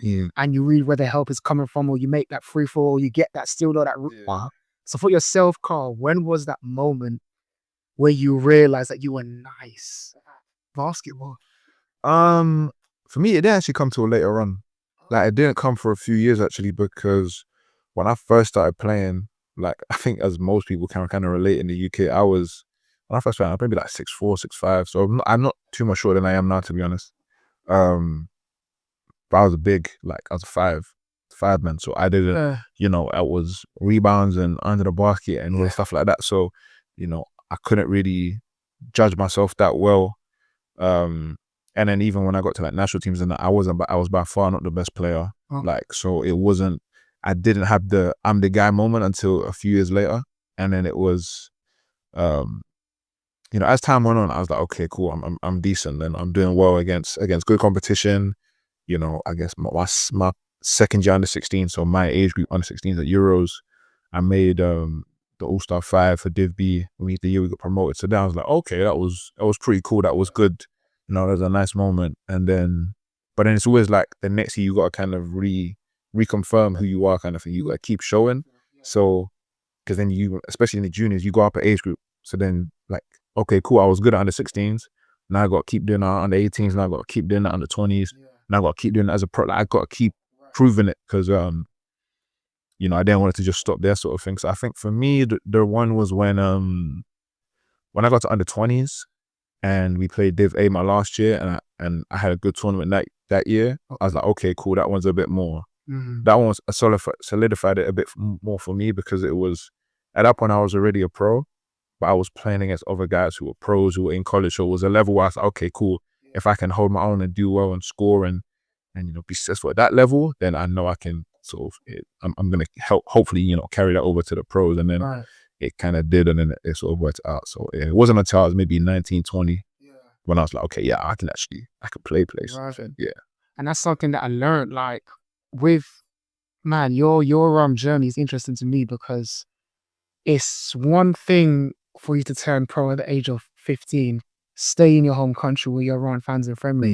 Yeah. and you read where the help is coming from, or you make that free throw, or you get that steal or that Yeah. So for yourself, Carl, when was that moment where you realized that you were nice at basketball? For me, it didn't actually come till later on. Like, it didn't come for a few years actually, because when I first started playing, like, I think as most people can kind of relate in the UK, when I first played, I was maybe like 6'4", 6'5". So I'm not too much shorter than I am now, to be honest. But I was big, like I was a five man. So I did it, I was rebounds and under the basket and all the stuff like that. So, I couldn't really judge myself that well. And then even when I got to like national teams, and I was by far not the best player. Like, so it wasn't, I didn't have the I'm the guy moment until a few years later. And then it was, as time went on, I was like, okay, cool, I'm decent, and I'm doing well against good competition. I guess my second year under 16, so my age group under 16s at Euros, I made the All-Star 5 for Div B. The year we got promoted. So then I was like, okay, that was pretty cool. That was good. That was a nice moment. And then, but then it's always like the next year you got to kind of reconfirm who you are, kind of thing. You got to keep showing. So, because then you, especially in the juniors, you go up an age group. So then, like, okay, cool, I was good at under 16s. Now I got to keep doing that under 18s. Now I got to keep doing that under 20s. Now I got to keep doing it as a pro. Like, I got to keep proving it, because I didn't want it to just stop there, sort of thing. So I think for me, the one was when I got to under 20s and we played Div A my last year, and I had a good tournament that year. I was like, okay, cool, that one's a bit more. That one was solidified it a bit more for me, because it was, at that point I was already a pro, but I was playing against other guys who were pros, who were in college. So it was a level where I was like, okay, cool, if I can hold my own and do well and score and be successful at that level, then I know I can sort of, I'm going to help, hopefully, carry that over to the pros. And then it kind of did, and then it sort of worked out. So it wasn't until I was maybe 19, 20 when I was like, okay, yeah, I can play places. Yeah. And that's something that I learned, like, with, man, your journey is interesting to me, because it's one thing for you to turn pro at the age of 15, stay in your home country where you're around fans and family.